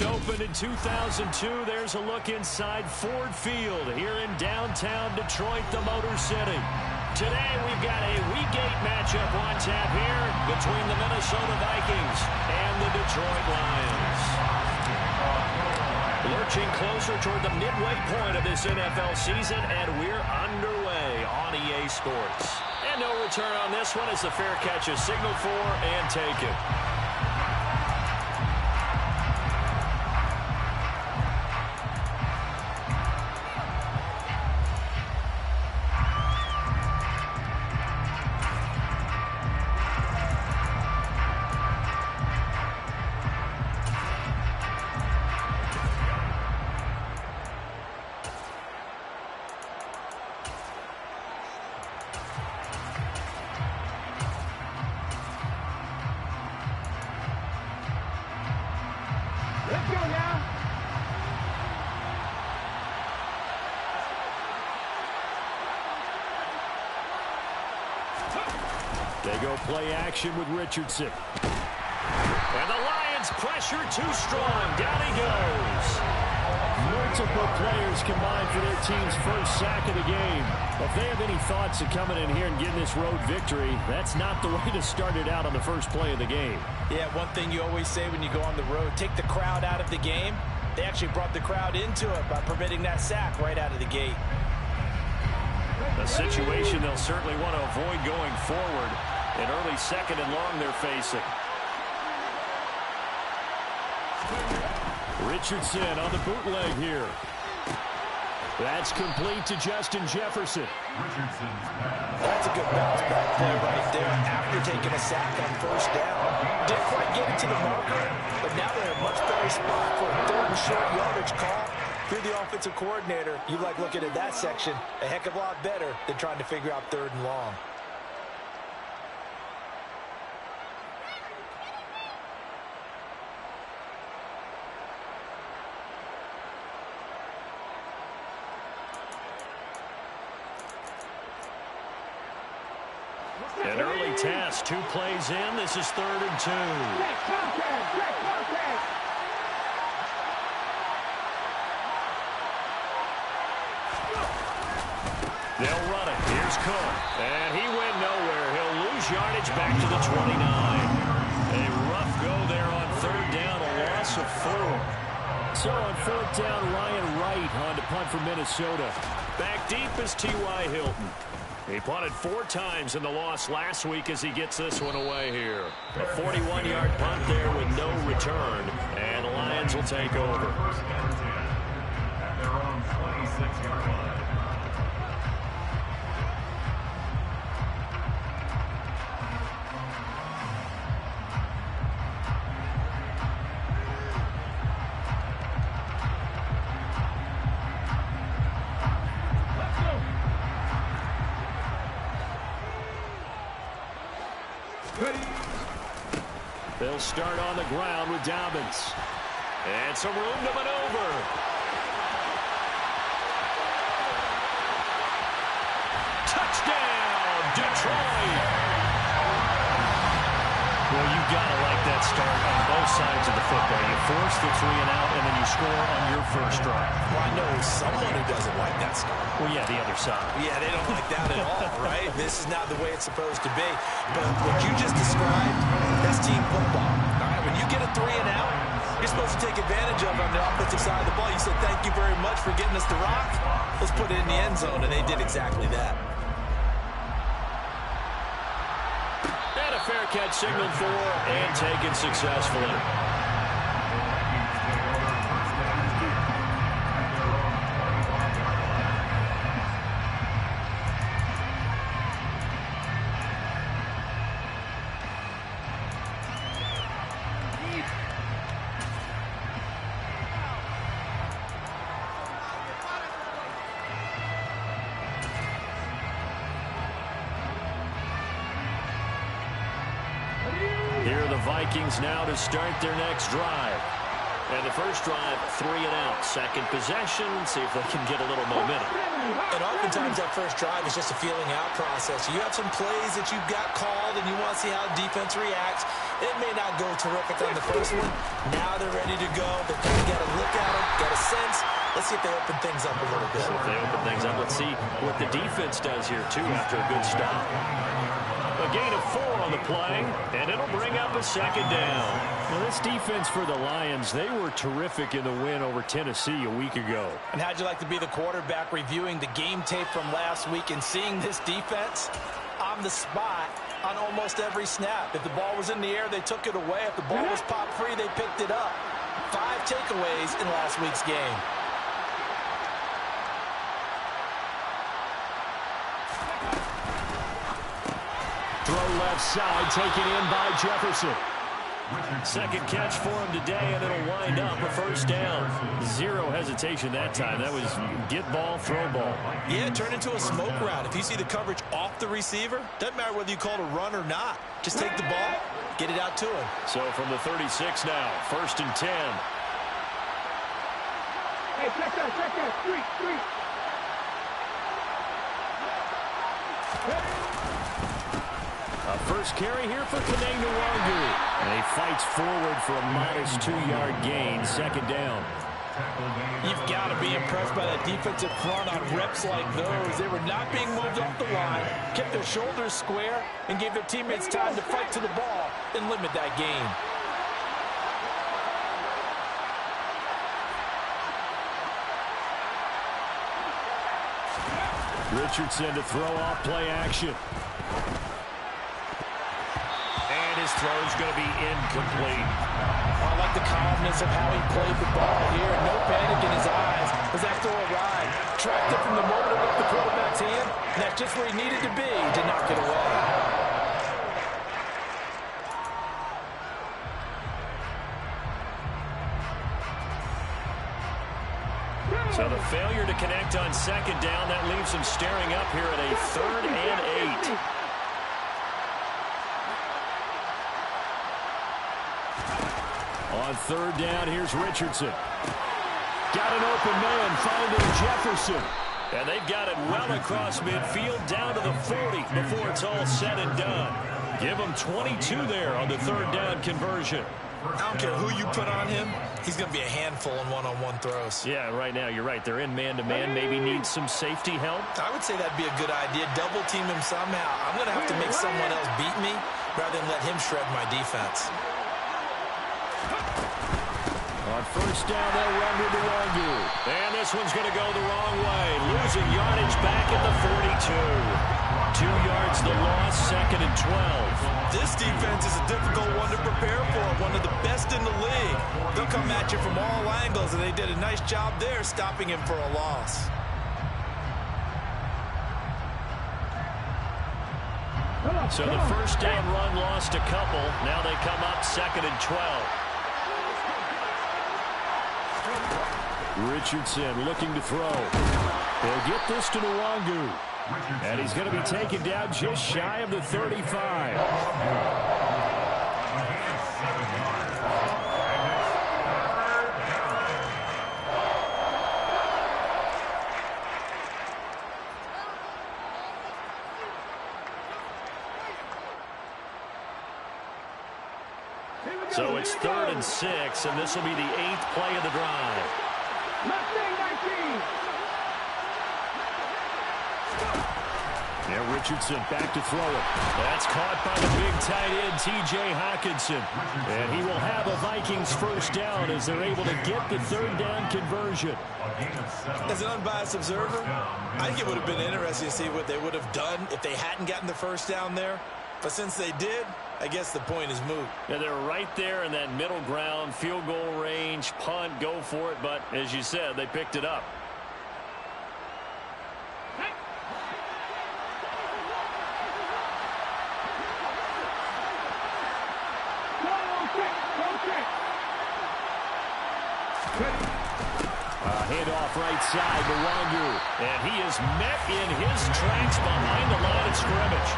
First opened in 2002. There's a look inside Ford Field here in downtown Detroit, the Motor City. Today we've got a Week 8 matchup on tap here between the Minnesota Vikings and the Detroit Lions. Lurching closer toward the midway point of this NFL season, and we're underway on EA Sports. And no return on this one as the fair catch is signaled for and taken. Let's go now. They go play action with Richardson. And the Lions pressure too strong. Down he goes. Multiple players combined for their team's first sack of the game. If they have any thoughts of coming in here and getting this road victory, that's not the way to start it out on the first play of the game. Yeah, one thing you always say when you go on the road, take the crowd out of the game. They actually brought the crowd into it by permitting that sack right out of the gate. A situation they'll certainly want to avoid going forward. An early second and long they're facing. Richardson on the bootleg here. That's complete to Justin Jefferson. That's a good bounce back play right there after taking a sack on first down. Didn't quite get it to the marker, but now they're in a much better spot for a third and short yardage call. If you're the offensive coordinator, you like looking at that section a heck of a lot better than trying to figure out third and long. An early test, 2 plays in. This is 3rd and 2. They'll run it. Here's Cook. And he went nowhere. He'll lose yardage back to the 29. A rough go there on 3rd down, a loss of 4. So on 4th down, Ryan Wright on to punt for Minnesota. Back deep is T.Y. Hilton. He punted 4 times in the loss last week as he gets this one away here. A 41-yard punt there with no return, and the Lions will take over. At their own 26-yard line. They'll start on the ground with Dobbins. And some room to maneuver. Touchdown, Detroit! Well, you've got to like that start on both sides of the football. You force the 3 and out, and then you score on your first drive. Well, I know someone who doesn't like that start. Well, yeah, the other side. Yeah, they don't like that at all, right? This is not the way it's supposed to be. But what you just described, that's team football. All right, when you get a 3 and out, you're supposed to take advantage of it on the offensive side of the ball. You said, thank you very much for getting us the rock. Let's put it in the end zone, and they did exactly that. And a fair catch signaled for and taken successfully. Here are the Vikings now to start their next drive. And the first drive, 3 and out. Second possession, see if they can get a little momentum. And oftentimes that first drive is just a feeling out process. You have some plays that you've got called and you want to see how the defense reacts. It may not go terrific on the first one. Now they're ready to go. They've kind of got to look at them, get a sense. Let's see if they open things up a little bit. If they open things up, let's see what the defense does here, too, after a good stop. A gain of 4 on the play, and it'll bring up a second down. Well, this defense for the Lions, they were terrific in the win over Tennessee a week ago. And how'd you like to be the quarterback reviewing the game tape from last week and seeing this defense on the spot on almost every snap? If the ball was in the air, they took it away. If the ball was popped free, they picked it up. 5 takeaways in last week's game. Throw left side, taken in by Jefferson. Second catch for him today, and it'll wind up a first down. 0 hesitation that time. That was get ball, throw ball. Yeah, it turned into a smoke route. If you see the coverage off the receiver, doesn't matter whether you call it a run or not. Just take the ball, get it out to him. So from the 36 now, 1st and 10. Hey, check that, street. A first carry here for T221. And he fights forward for a modest 2-yard gain, second down. You've got to be impressed by that defensive front on reps like those. They were not being moved off the line, kept their shoulders square, and gave their teammates time to fight to the ball and limit that gain. Richardson to throw off play action. And his throw's going to be incomplete. I like the calmness of how he played the ball here. No panic in his eyes as that throw arrived. Tracked it from the moment it left the quarterback's hand, and that's just where he needed to be to knock it away. So the failure to connect on second down, that leaves him staring up here at a 3rd and 8. On 3rd down, here's Richardson. Got an open man, finding Jefferson. And they've got it well across midfield, down to the 40 before it's all said and done. Give him 22 there on the 3rd down conversion. I don't care who you put on him, he's going to be a handful in one-on-one throws. Yeah, right now, you're right. They're in man-to-man, maybe need some safety help. I would say that'd be a good idea. Double team him somehow. I'm going to have to make someone else beat me rather than let him shred my defense. On 1st down, they'll run to Nwangwu. And this one's going to go the wrong way. Losing yardage back at the 42. 2 yards the loss, 2nd and 12. This defense is a difficult one to prepare for, one of the best in the league. They'll come at you from all angles, and they did a nice job there stopping him for a loss. So the 1st down run lost a couple. Now they come up 2nd and 12. Richardson looking to throw. They'll get this to Nwangwu. And he's going to be taken down just shy of the 35. So it's 3rd and 6, and this will be the 8th play of the drive. Now Richardson back to throw it. That's caught by the big tight end, T.J. Hockenson. And he will have a Vikings 1st down as they're able to get the 3rd down conversion. As an unbiased observer, I think it would have been interesting to see what they would have done if they hadn't gotten the 1st down there. But since they did, I guess the point is moot. Yeah, they're right there in that middle ground, field goal range, punt, go for it. But as you said, they picked it up. Handoff right side to Nwangwu. And he is met in his tracks behind the line of scrimmage.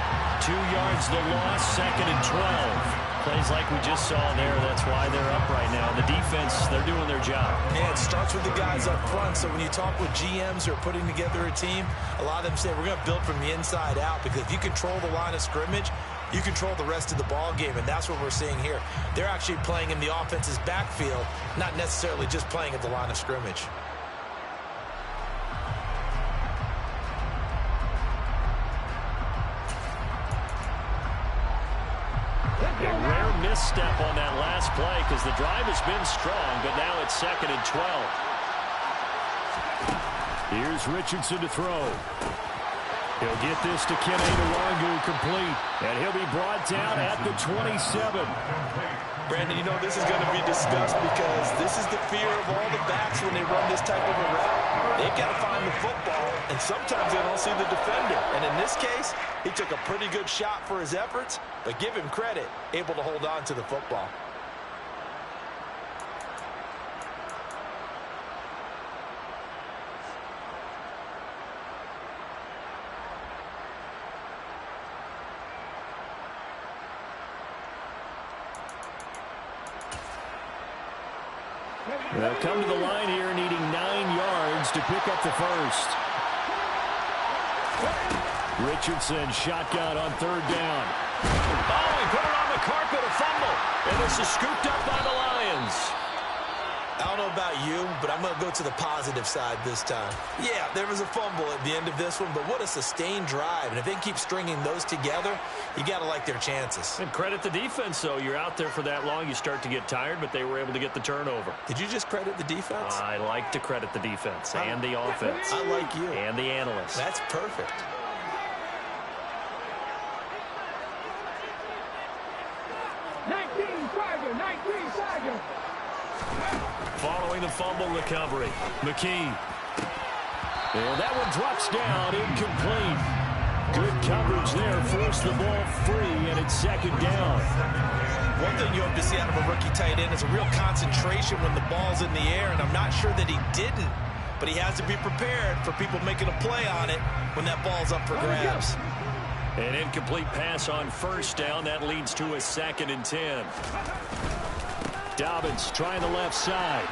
2 yards the loss, 2nd and 12. Plays like we just saw there, that's why they're up right now. The defense, they're doing their job. Yeah, it starts with the guys up front. So when you talk with GMs who are putting together a team, a lot of them say we're going to build from the inside out, because if you control the line of scrimmage, you control the rest of the ball game, and that's what we're seeing here. They're actually playing in the offense's backfield, not necessarily just playing at the line of scrimmage. A rare misstep on that last play because the drive has been strong, but now it's 2nd and 12. Here's Richardson to throw. He'll get this to Kene Nwangu complete, and he'll be brought down at the 27. Brandon, you know this is going to be discussed because this is the fear of all the backs when they run this type of a route. They've got to find the football, and sometimes they don't see the defender. And in this case, he took a pretty good shot for his efforts, but give him credit, able to hold on to the football. They'll come to the line here needing 9 yards to pick up the first. Richardson shotgun on 3rd down. Oh, he put it on the carpet, a fumble. And this is scooped up by the Lions. I don't know about you, but I'm going to go to the positive side this time. Yeah, there was a fumble at the end of this one, but what a sustained drive. And if they keep stringing those together, you got to like their chances. And credit the defense, though. You're out there for that long, you start to get tired, but they were able to get the turnover. Did you just credit the defense? I like to credit the defense and the offense. I like you. And the analysts. That's perfect. Following the fumble recovery, McKee. And that one drops down, incomplete. Good coverage there, forced the ball free, and it's 2nd down. One thing you hope to see out of a rookie tight end is a real concentration when the ball's in the air, and I'm not sure that he didn't, but he has to be prepared for people making a play on it when that ball's up for grabs. An incomplete pass on 1st down. That leads to a 2nd and 10. Dobbins trying the left side.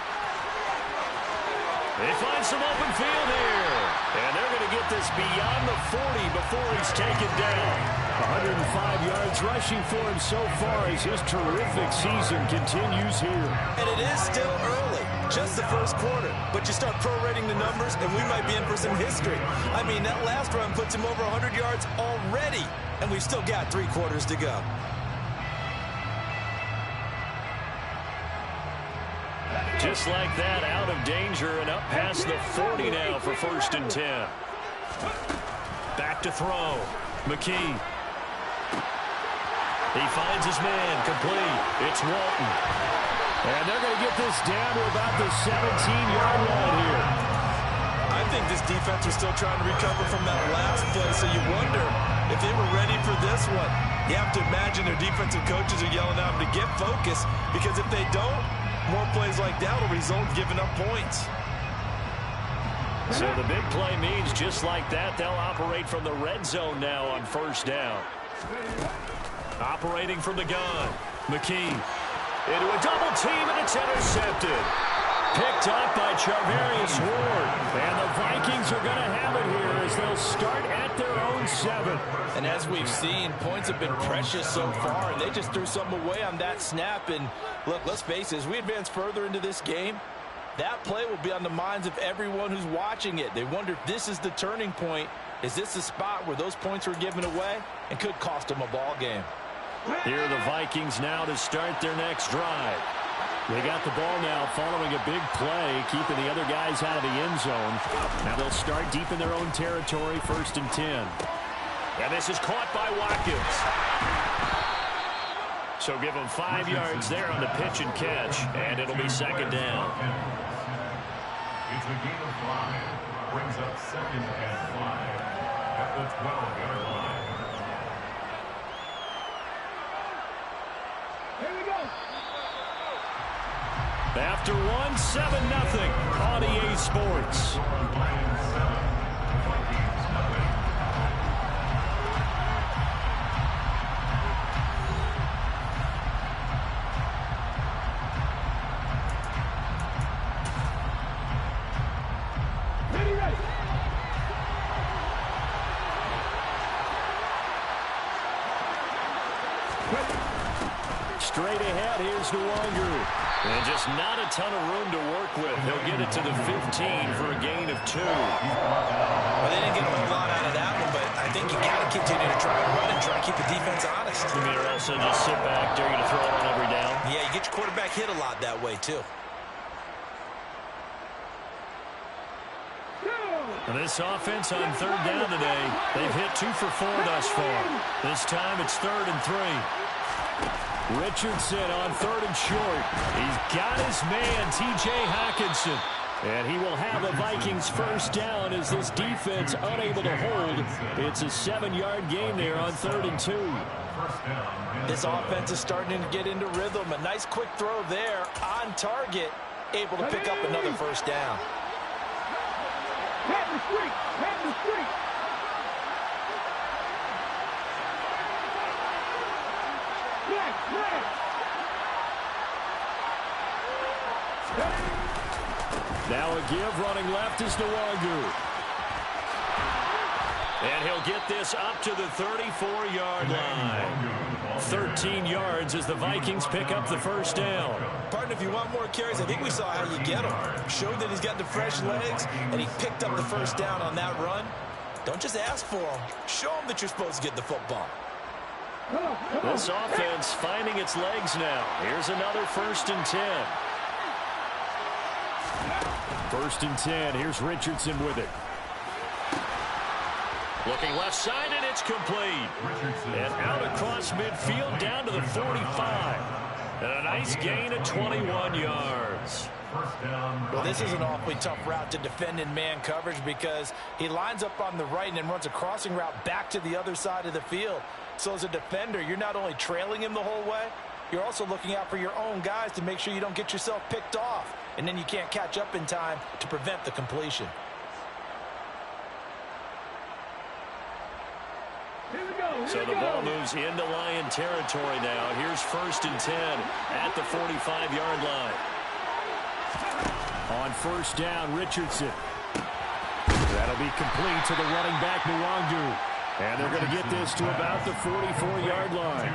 They find some open field here. And they're going to get this beyond the 40 before he's taken down. 105 yards rushing for him so far as his terrific season continues here. And it is still early, just the first quarter. But you start prorating the numbers, and we might be in for some history. I mean, that last run puts him over 100 yards already, and we've still got 3 quarters to go. Just like that, out of danger and up past the 40 now for 1st and 10. Back to throw. McKee. He finds his man, complete. It's Walton. And they're going to get this down to about the 17-yard line here. I think this defense was still trying to recover from that last play, so you wonder if they were ready for this one. You have to imagine their defensive coaches are yelling at them to get focused, because if they don't, more plays like that will result in giving up points. So the big play means just like that, they'll operate from the red zone now on 1st down. Operating from the gun. McKee into a double team, and it's intercepted. Picked up by Charvarius Ward. And the Vikings are going to have it here as they'll start at their own 7. And as we've seen, points have been precious so far, and they just threw something away on that snap. And look, let's face it, as we advance further into this game, that play will be on the minds of everyone who's watching it. They wonder if this is the turning point. Is this the spot where those points were given away and could cost them a ball game? Here are the Vikings now to start their next drive. They got the ball now following a big play, keeping the other guys out of the end zone. Now they'll start deep in their own territory, 1st and 10. And this is caught by Watkins. So give them 5 yards there on the pitch and catch, and it'll be 2nd down. It's a gain of 5. Brings up 2nd and 5 at the 12-yard line. Here we go. After 1, 7-0 on EA Sports. Straight ahead, here's Nwangu. And just not a ton of room to work with. He'll get it to the 15 for a gain of 2. Well, they didn't get a whole lot out of that one, but I think you got to continue to try and run and try to keep the defense honest. You mean, or also just sit back, dare you to throw it on every down? Yeah, you get your quarterback hit a lot that way, too. This offense on third down today, they've hit 2 for 4 thus far. This time it's 3rd and 3. Richardson on 3rd and short. He's got his man, T.J. Hockenson. And he will have a Vikings first down as this defense unable to hold. It's a 7-yard gain there on 3rd and 2. This offense is starting to get into rhythm. A nice quick throw there on target, able to pick up another first down. Head the street! Head the street! Black! Now a give, running left is Nwangu. And he'll get this up to the 34-yard line. 13 yards as the Vikings pick up the first down. Partner, if you want more carries, I think we saw how you get them. Showed that he's got the fresh legs, and he picked up the first down on that run. Don't just ask for them. Show them that you're supposed to get the football. This offense finding its legs now. Here's another 1st and 10. 1st and 10. Here's Richardson with it. Looking left side, and it's complete. And out across midfield down to the 45. And a nice gain of 21 yards. Well, this is an awfully tough route to defend in man coverage because he lines up on the right and then runs a crossing route back to the other side of the field. So as a defender, you're not only trailing him the whole way, you're also looking out for your own guys to make sure you don't get yourself picked off. And then you can't catch up in time to prevent the completion. So the ball moves into Lion territory now. Here's 1st and 10 at the 45-yard line. On first down, Richardson. That'll be complete to the running back, Nwangu. And they're going to get this to about the 44-yard line.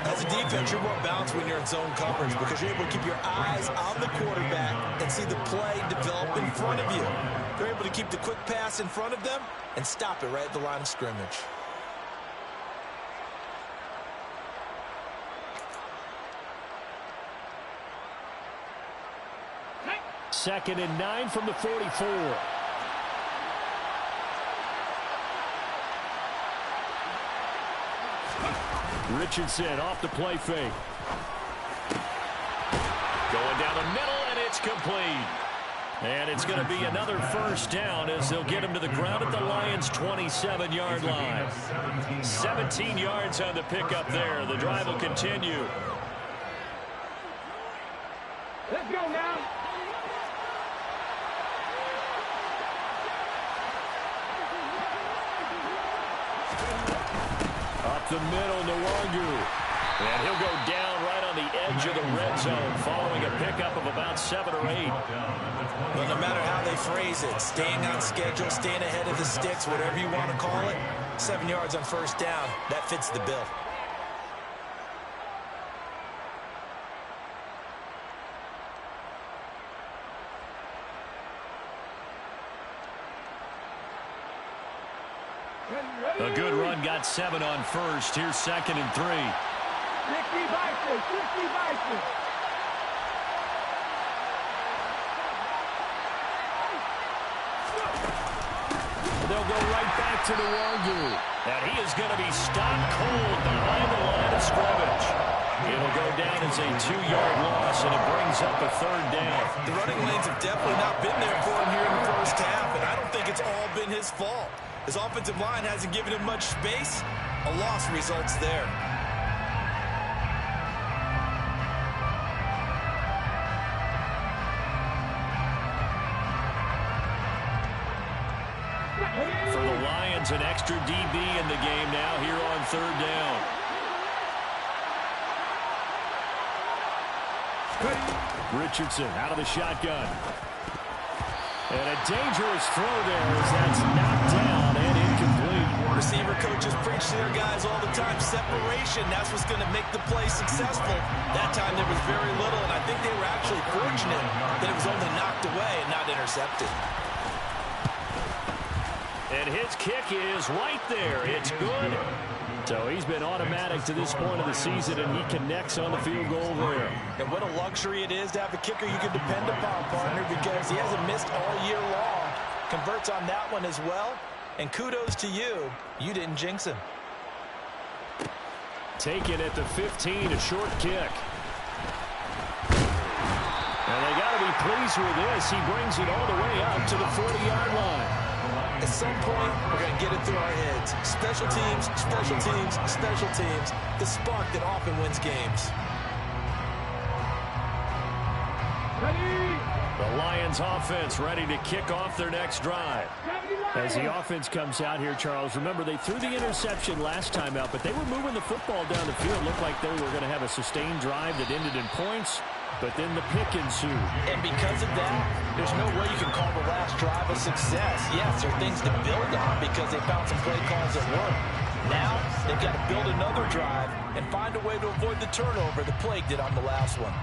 As a defense, you're more balanced when you're in zone coverage because you're able to keep your eyes on the quarterback and see the play develop in front of you. They're able to keep the quick pass in front of them and stop it right at the line of scrimmage. Second and 9 from the 44. Richardson off the play fake. Going down the middle, and it's complete. And it's going to be another first down as they'll get him to the ground at the Lions' 27-yard line. 17 yards on the pickup there. The drive will continue. Let's go now. Up the middle, Nwangu. And he'll go down right on the edge of the red zone following a pickup of about 7 or 8. Well, no matter how they phrase it, staying on schedule, staying ahead of the sticks, whatever you want to call it, 7 yards on first down, that fits the bill. A good run got 7 on first. Here's 2nd and 3. 60 Vikings, 60 Vikings. They'll go right back to Nwangu. And he is going to be stopped cold behind the line of scrimmage. It'll go down as a 2-yard loss, and it brings up a 3rd down. The running lanes have definitely not been there for him here in the first half, and I don't think it's all been his fault. His offensive line hasn't given him much space. A loss results there. For the Lions, an extra DB in the game now here on 3rd down. Richardson out of the shotgun. And a dangerous throw there as that's knocked down and incomplete. Receiver coaches preach to their guys all the time. Separation, that's what's going to make the play successful. That time there was very little, and I think they were actually fortunate that it was only knocked away and not intercepted. And his kick is right there. It's good. So he's been automatic to this point of the season, and he connects on the field goal there. And what a luxury it is to have a kicker you can depend upon, partner, because he hasn't missed all year long. Converts on that one as well. And kudos to you. You didn't jinx him. Taken at the 15, a short kick. And they got to be pleased with this. He brings it all the way up to the 40-yard line. At some point, we're going to get it through our heads. Special teams, special teams, special teams. The spark that often wins games. The Lions offense ready to kick off their next drive. As the offense comes out here, Charles, remember they threw the interception last time out, but they were moving the football down the field. Looked like they were going to have a sustained drive that ended in points, but then the pick ensued. And because of that, there's no way you can call the last drive a success. Yes, there are things to build on because they found some play calls that work. Now, they've got to build another drive and find a way to avoid the turnover that plagued it on the last one.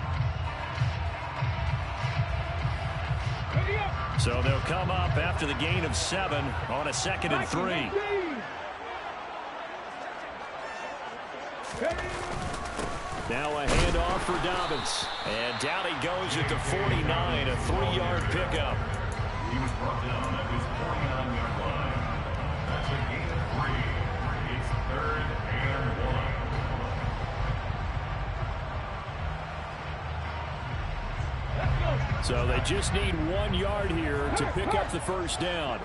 So they'll come up after the gain of 7 on a 2nd and 3. Now a handoff for Dobbins. And down he goes at the 49, a 3-yard pickup. He was brought down at his 49-yard line. That's a gain of 3. It's 3rd and 1. So they just need 1 yard here to pick up the first down.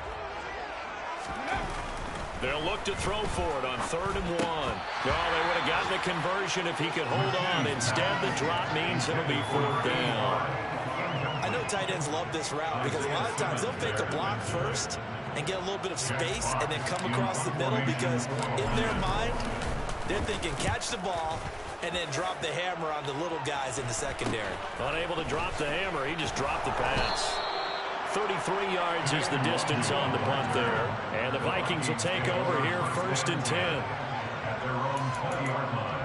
They'll look to throw for it on 3rd and 1. Oh, they would have gotten the conversion if he could hold on. Instead, the drop means it'll be 4th down. I know tight ends love this route because a lot of times they'll fake a block first and get a little bit of space and then come across the middle because in their mind, they're thinking catch the ball and then drop the hammer on the little guys in the secondary. Unable to drop the hammer, he just dropped the pass. 33 yards is the distance on the punt there. And the Vikings will take over here 1st and 10. At their own 20-yard line.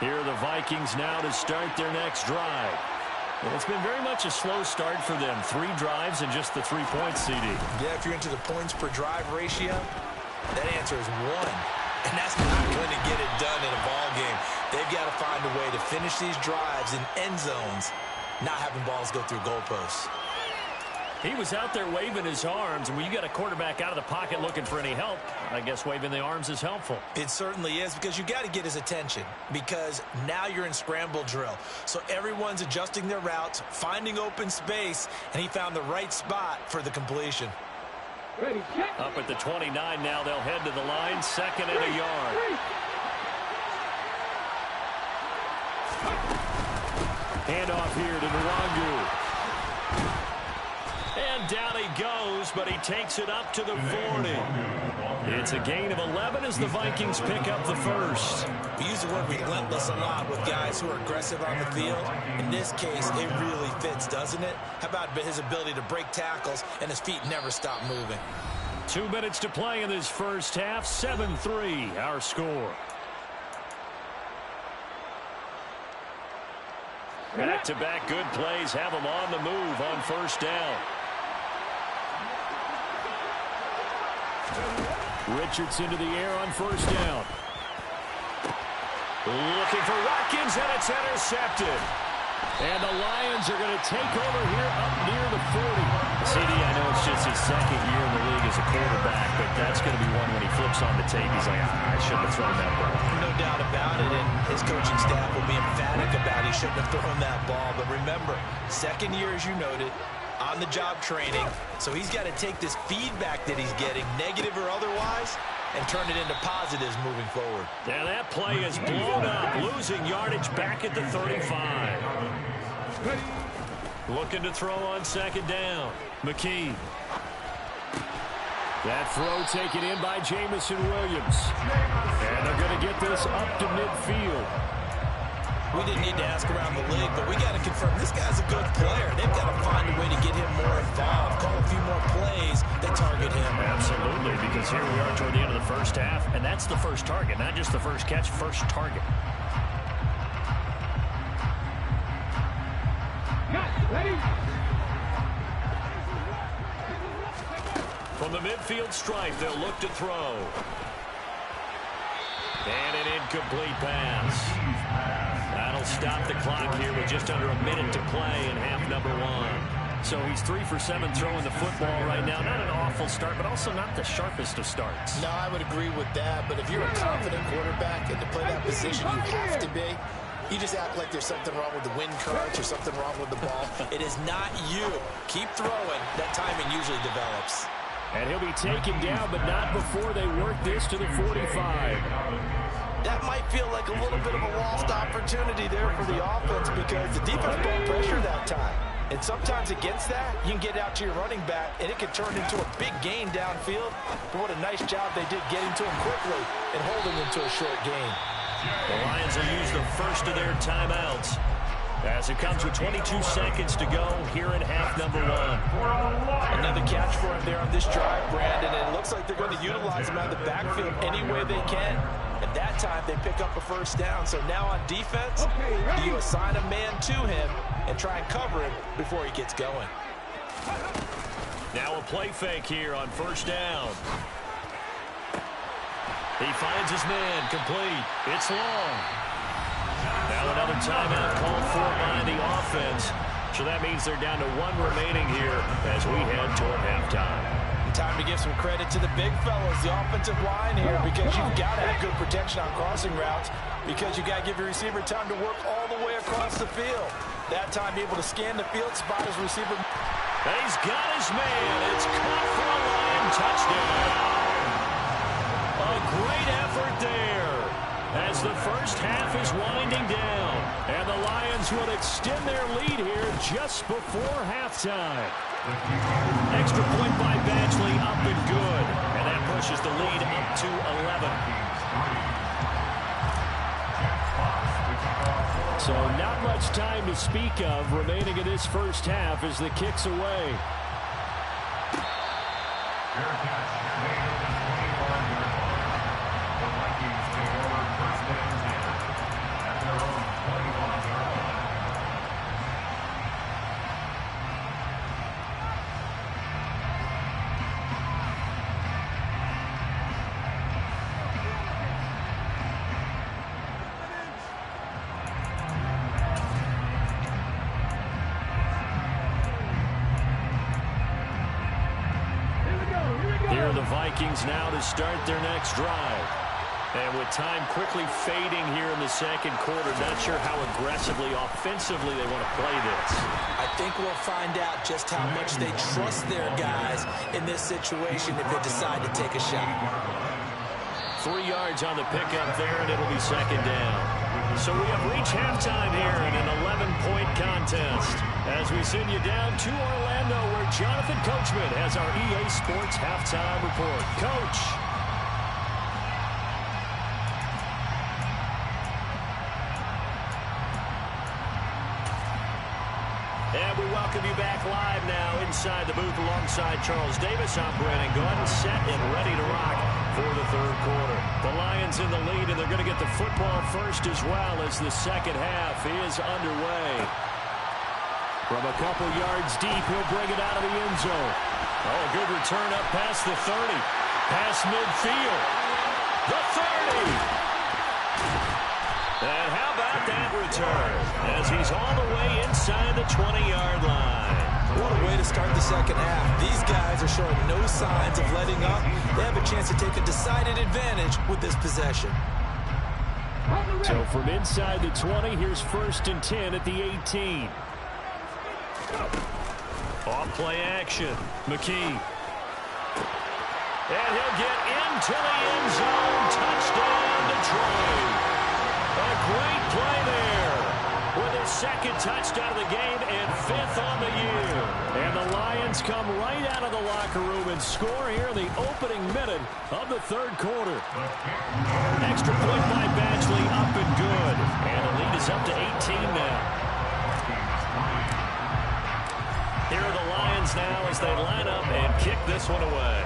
Here are the Vikings now to start their next drive. Well, it's been very much a slow start for them. 3 drives and just the 3 points, CD. Yeah, if you're into the points per drive ratio, that answer is 1. And that's not going to get it done in a ball game. They've got to find a way to finish these drives in end zones, not having balls go through goalposts. He was out there waving his arms, and when you got a quarterback out of the pocket looking for any help, I guess waving the arms is helpful. It certainly is because you got to get his attention because now you're in scramble drill. So everyone's adjusting their routes, finding open space, and he found the right spot for the completion. Up at the 29 now, they'll head to the line, 2nd and a yard. Handoff here to Nwangu. And down he goes, but he takes it up to the 40. It's a gain of 11 as the Vikings pick up the first. We use the word relentless a lot with guys who are aggressive on the field. In this case, it really fits, doesn't it? How about his ability to break tackles and his feet never stop moving? 2 minutes to play in this first half. 7-3 our score. Back-to-back good plays have them on the move on 1st down. Richardson to the air on 1st down. Looking for Watkins, and it's intercepted. And the Lions are going to take over here up near the 40. CD, I know it's just his 2nd year in the league as a quarterback, but that's going to be one when he flips on the tape. He's like, I shouldn't have thrown that ball. No doubt about it, and his coaching staff will be emphatic about he shouldn't have thrown that ball. But remember, 2nd year, as you noted, on-the-job training. So he's got to take this feedback that he's getting, negative or otherwise, and turn it into positives moving forward. Yeah, that play is blown up, losing yardage back at the 35. Looking to throw on 2nd down. McKee. That throw taken in by Jamison Williams. And they're going to get this up to midfield. We didn't need to ask around the league, but we got to confirm this guy's a good player. They've got to find a way to get him more involved, call a few more plays that target him. Absolutely, because here we are toward the end of the first half, and that's the first target, not just the first catch, first target. Ready? From the midfield stripe, they'll look to throw. And an incomplete pass. That'll stop the clock here with just under a minute to play in half number one. So he's 3 for 7 throwing the football right now. Not an awful start, but also not the sharpest of starts. No, I would agree with that. But if you're a confident quarterback and to play that position, you have to be. You just act like there's something wrong with the wind currents or something wrong with the ball. It is not you. Keep throwing. That timing usually develops. And he'll be taken down, but not before they work this to the 45. That might feel like a little bit of a lost opportunity there for the offense because the defense brought pressure that time. And sometimes against that, you can get out to your running back, and it can turn into a big gain downfield. But what a nice job they did getting to him quickly and holding him to a short gain. The Lions will use the first of their timeouts as it comes with 22 seconds to go here in half number one. Another catch for him there on this drive, Brandon, and it looks like they're going to utilize him out of the backfield any way they can. And that time they pick up a first down. So now on defense, do you assign a man to him and try and cover him before he gets going? Now a play fake here on first down. He finds his man, complete. It's long. Now another timeout called for by the offense. So that means they're down to 1 remaining here as we head toward halftime. Time to give some credit to the big fellas, the offensive line here, because you've got to have good protection on crossing routes because you've got to give your receiver time to work all the way across the field. That time able to scan the field, spot his receiver. And he's got his man. It's caught for a Lion touchdown. A great effort there as the first half is winding down. And the Lions will extend their lead here just before halftime. Extra point by Badgley, up and good. And that pushes the lead up to 11. So not much time to speak of remaining in this first half as the kick's away. The Vikings take over first and 10 at their own 21-yard line. Here are the Vikings now to start their next drive. And with time quickly fading here in the second quarter, not sure how aggressively, offensively they want to play this. I think we'll find out just how much they trust their guys in this situation if they decide to take a shot. 3 yards on the pickup there, and it'll be second down. So we have reached halftime here in an 11-point contest as we send you down to Orlando where Jonathan Coachman has our EA Sports halftime report. Coach. And we welcome you back live now inside the booth alongside Charles Davis. I'm Brandon Gordon, set and ready to rock for the third quarter. The Lions in the lead, and they're going to get the football first as well as the second half is underway. From a couple yards deep, he'll bring it out of the end zone. Oh, a good return up past the 30. Past midfield. The 30. And how about that return as he's all the way inside the 20-yard line. What a way to start the second half. These guys are showing no signs of letting up. They have a chance to take a decided advantage with this possession. So from inside the 20, here's first and 10 at the 18. Off play action. McKee. And he'll get into the end zone. Touchdown, Detroit. A great play there. with his second touchdown of the game and 5th on the year. And the Lions come right out of the locker room and score here in the opening minute of the third quarter. Extra point by Badgley, up and good. And the lead is up to 18 now. Here are the Lions now as they line up and kick this one away.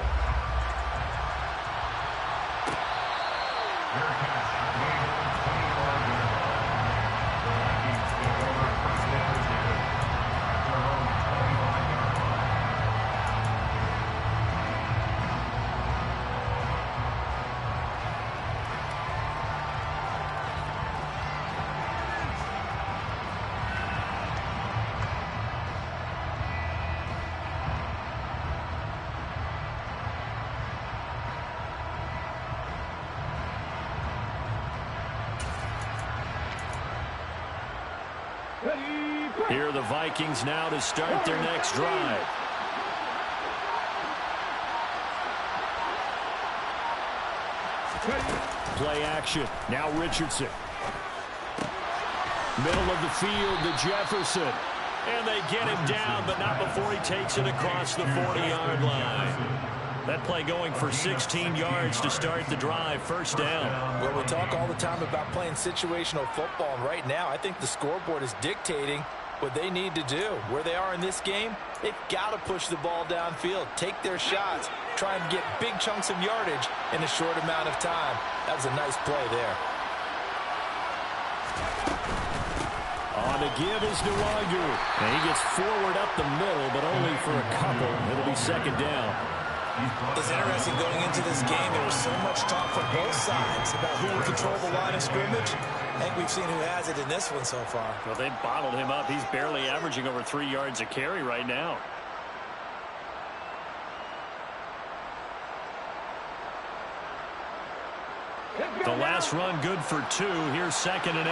Here are the Vikings now to start their next drive. Play action. Now Richardson. Middle of the field to Jefferson. And they get him down, but not before he takes it across the 40-yard line. That play going for 16 yards to start the drive. First down. Well, we talk all the time about playing situational football, and right now I think the scoreboard is dictating what they need to do. Where they are in this game, they've got to push the ball downfield, take their shots, try and get big chunks of yardage in a short amount of time. That was a nice play there. On the give is Nwangu. And he gets forward up the middle, but only for a couple. It'll be second down. It's interesting going into this game. There was so much talk from both sides about who would control the line of scrimmage. I think we've seen who has it in this one so far. Well, they bottled him up. He's barely averaging over 3 yards a carry right now. The last run good for 2. Here's 2nd and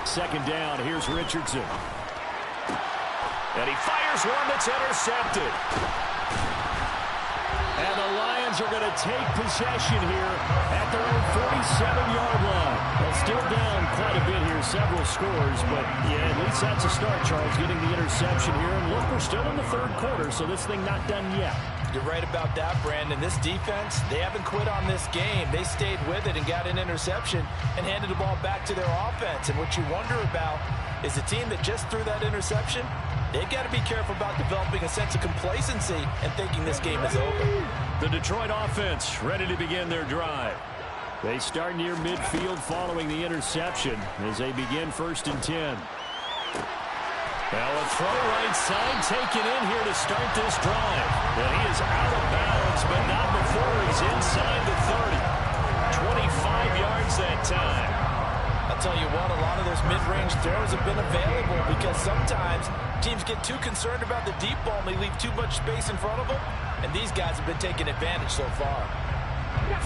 8. Second down. Here's Richardson. And he fires one that's intercepted. And the Lions are going to take possession here at their own 47-yard line. Well, still down quite a bit here, several scores, but yeah, at least that's a start, Charles, getting the interception here. And look, we're still in the third quarter, so this thing not done yet. You're right about that, Brandon. This defense, they haven't quit on this game. They stayed with it and got an interception and handed the ball back to their offense. And what you wonder about is the team that just threw that interception, they've got to be careful about developing a sense of complacency and thinking this game is over. The Detroit offense ready to begin their drive. They start near midfield following the interception as they begin 1st and 10. Now a throw right side taken in here to start this drive. And he is out of bounds, but not before he's inside the 30. 25 yards that time. I'll tell you what, a lot of those mid-range throws have been available because sometimes teams get too concerned about the deep ball and they leave too much space in front of them, and these guys have been taking advantage so far.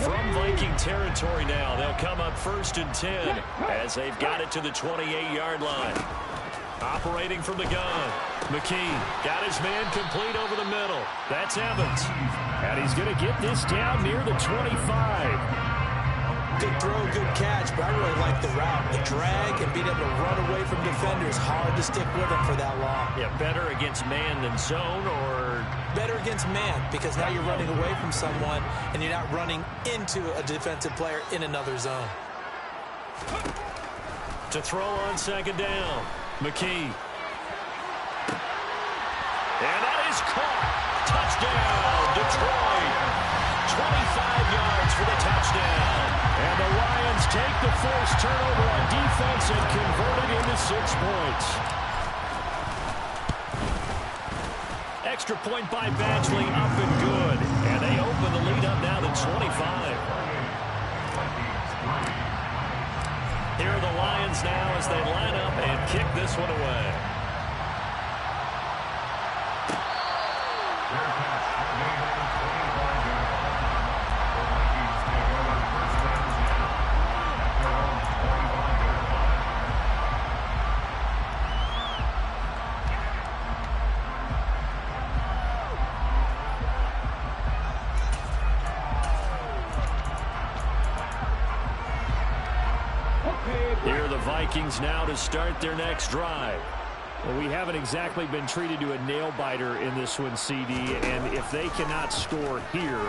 From Viking territory now, they'll come up 1st and 10 as they've got it to the 28-yard line. Operating from the gun, McKee got his man complete over the middle. That's Evans, and he's going to get this down near the 25. Good throw, good catch, but I really like the route. The drag and being able to run away from defenders, hard to stick with them for that long. Yeah, better against man than zone, or? Better against man, because now you're running away from someone and you're not running into a defensive player in another zone. To throw on 2nd down, McKee. And that is caught. Touchdown, Detroit. 25 yards for the touchdown. And the Lions take the forced turnover on defense and convert it into 6 points. Extra point by Badgley, up and good. And they open the lead up now to 25. Here are the Lions now as they line up and kick this one away. Vikings now to start their next drive. Well, we haven't exactly been treated to a nail-biter in this one, CD, and if they cannot score here,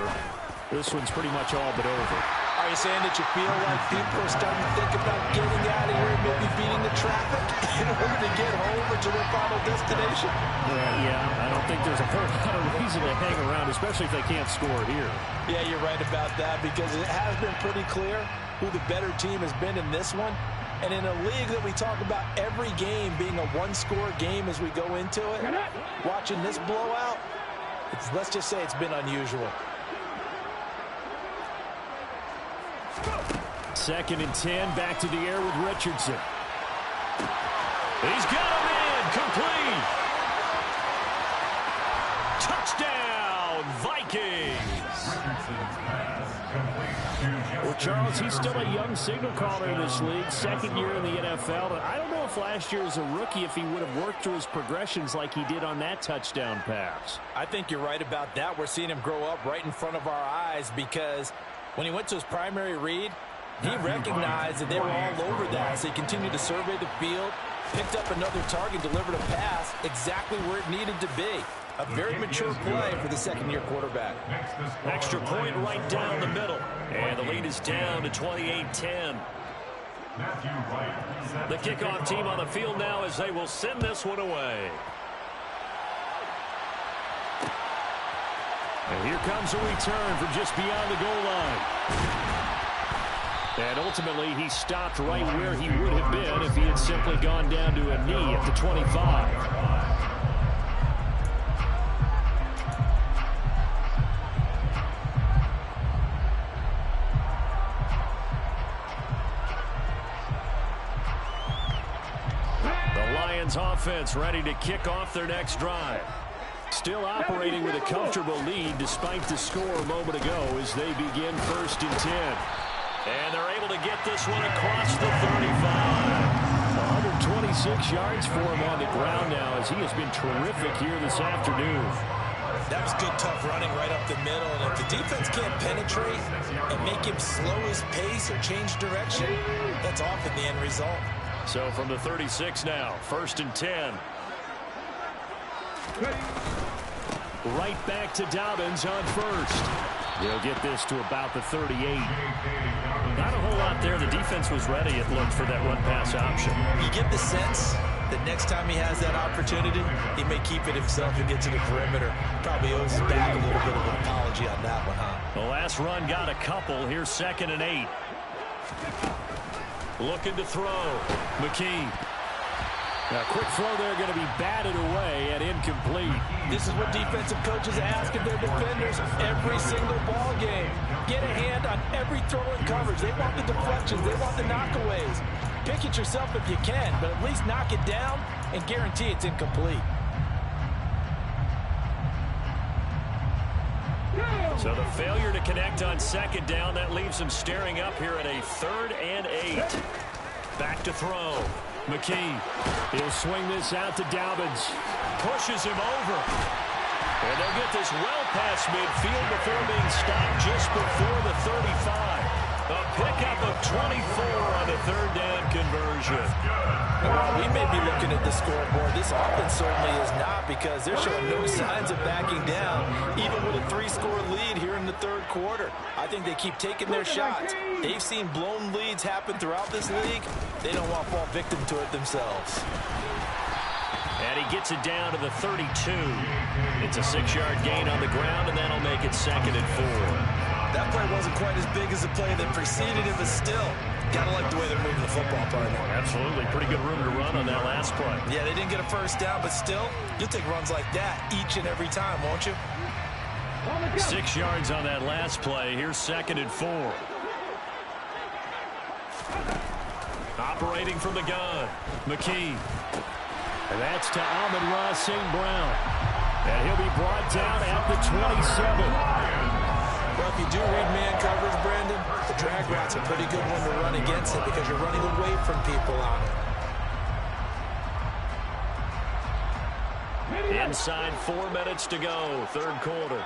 this one's pretty much all but over. Are you saying that you feel like people are starting to think about getting out of here and maybe beating the traffic in order to get home or to their final destination? Yeah, I don't think there's a whole lot of reason to hang around, especially if they can't score here. Yeah, you're right about that because it has been pretty clear who the better team has been in this one. And in a league that we talk about every game being a one-score game as we go into it, watching this blowout, let's just say it's been unusual. 2nd and 10, back to the air with Richardson. He's got him in, complete. Touchdown, Vikings. Well, Charles, he's still a young signal caller in this league, 2nd year in the NFL. And I don't know if last year as a rookie, if he would have worked through his progressions like he did on that touchdown pass. I think you're right about that. We're seeing him grow up right in front of our eyes because when he went to his primary read, he recognized that they were all over that, so he continued to survey the field, picked up another target, delivered a pass exactly where it needed to be. A very mature play for the 2nd-year quarterback. Extra point right down the middle, and the lead is down to 28-10. The kickoff team on the field now as they will send this one away. And here comes a return from just beyond the goal line. And ultimately, he stopped right where he would have been if he had simply gone down to a knee at the 25. The Lions offense ready to kick off their next drive. Still operating with a comfortable lead despite the score a moment ago as they begin 1st and 10. And they're able to get this one across the 35. 126 yards for him on the ground now as he has been terrific here this afternoon. That was good, tough running right up the middle. And if the defense can't penetrate and make him slow his pace or change direction, that's often the end result. So from the 36 now, 1st and 10. Right back to Dobbins on 1st. They'll get this to about the 38. Not a whole lot there. The defense was ready, it looked, for that run-pass option. You get the sense that next time he has that opportunity, he may keep it himself and get to the perimeter. Probably owes his back a little bit of an apology on that one, huh? The last run got a couple. Here's 2nd and 8. Looking to throw. McKee. A quick throw there going to be batted away and incomplete. This is what defensive coaches ask of their defenders every single ball game. Get a hand on every throw in coverage. They want the deflections. They want the knockaways. Pick it yourself if you can, but at least knock it down and guarantee it's incomplete. So the failure to connect on 2nd down, that leaves him staring up here at a 3rd and 8. Back to throw. McKee. He'll swing this out to Dobbins. Pushes him over. And they'll get this well past midfield before being stopped just before the 35. A pickup of 24 on the 3rd down conversion. Well, we may be looking at the scoreboard. This offense certainly is not because they're showing no signs of backing down, even with a 3-score lead here in the 3rd quarter. I think they keep taking their shots. They've seen blown leads happen throughout this league. They don't want to fall victim to it themselves. And he gets it down to the 32. It's a 6-yard gain on the ground, and that'll make it 2nd and 4. That play wasn't quite as big as the play that preceded it, but still, gotta like the way they're moving the football, partner. Absolutely. Pretty good room to run on that last play. Yeah, they didn't get a 1st down, but still, you'll take runs like that each and every time, won't you? 6 yards on that last play. Here's 2nd and 4. Operating from the gun, McKee. And that's to Amon-Ra St. Brown. And he'll be brought down at the 27. Well, if you do read man coverage, Brandon, the drag route's a pretty good one to run against it because you're running away from people on it. Inside 4 minutes to go, 3rd quarter.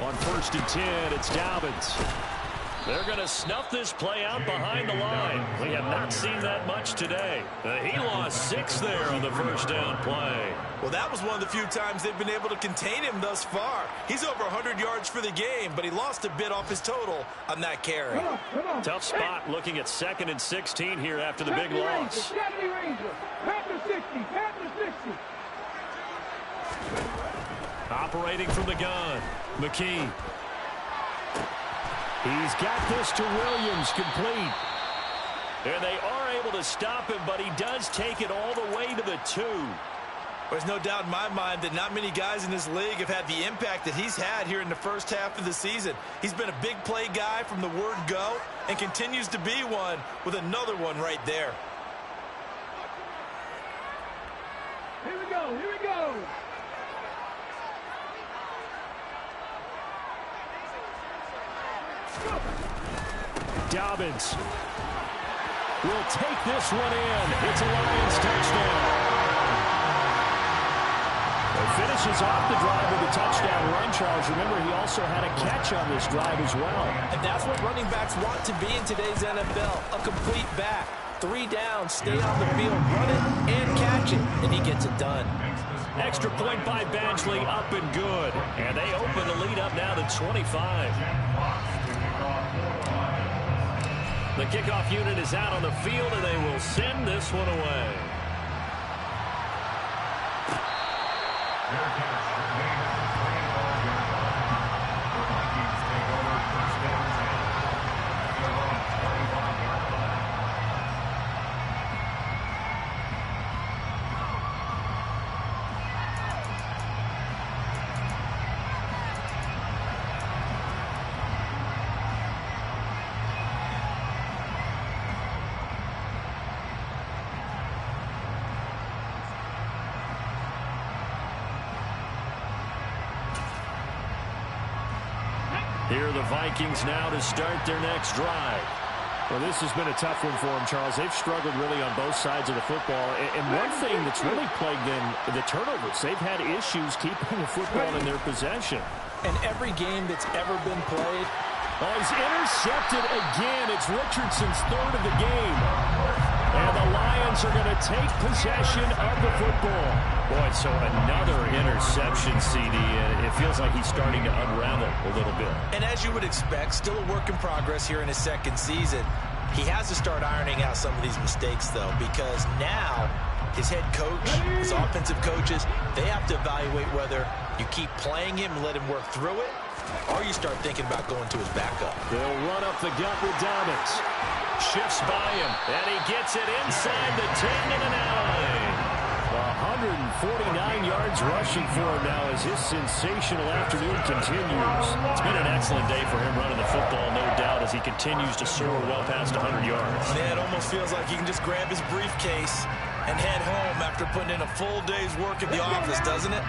On 1st and 10, it's Dobbins. They're going to snuff this play out behind the line. We have not seen that much today. He lost 6 there on the first down play. Well, that was one of the few times they've been able to contain him thus far. He's over 100 yards for the game, but he lost a bit off his total on that carry. Come on. Tough spot looking at 2nd and 16 here after the big loss. Pat the 60. Operating from the gun, McKee. He's got this to Williams, complete. And they are able to stop him, but he does take it all the way to the 2. There's no doubt in my mind that not many guys in this league have had the impact that he's had here in the first half of the season. He's been a big play guy from the word go and continues to be one with another one right there. Here we go. Dobbins will take this one in. It's a Lions touchdown. It finishes off the drive with a touchdown run, Charles. Remember, he also had a catch on this drive as well. And that's what running backs want to be in today's NFL, a complete back. 3 downs, stay on the field, run it, and catch it, and he gets it done. Extra point by Badgley, up and good. And they open the lead up now to 25. The kickoff unit is out on the field, and they will send this one away. Here are the Vikings now to start their next drive. Well, this has been a tough one for them, Charles. They've struggled really on both sides of the football. And one thing that's really plagued them, the turnovers. They've had issues keeping the football in their possession. And every game that's ever been played. Oh, he's intercepted again. It's Richardson's 3rd of the game. And the Lions are going to take possession of the football. Boy, so another interception, CD. And it feels like he's starting to unravel a little bit. And as you would expect, still a work in progress here in his 2nd season. He has to start ironing out some of these mistakes, though, because now his head coach, his offensive coaches, they have to evaluate whether you keep playing him and let him work through it, or you start thinking about going to his backup. They'll run up the gut with Dobbins. Shifts by him, and he gets it inside the 10 and a 9. 149 yards rushing for him now as his sensational afternoon continues. It's been an excellent day for him running the football, no doubt, as he continues to soar well past 100 yards. Yeah, it almost feels like he can just grab his briefcase and head home after putting in a full day's work at the office, doesn't it?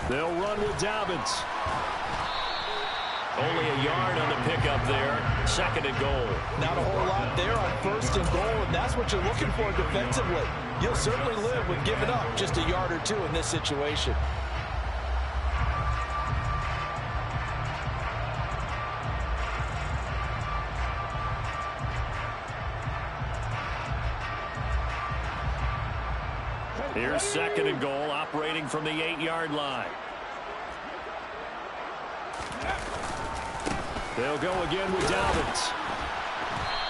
They'll run with Dobbins. Only a yard on the pickup there. 2nd and goal. Not a whole lot there on 1st and goal, and that's what you're looking for defensively. You'll certainly live with giving up just a yard or 2 in this situation. Here's 2nd and goal, operating from the 8-yard line. They'll go again with Dobbins.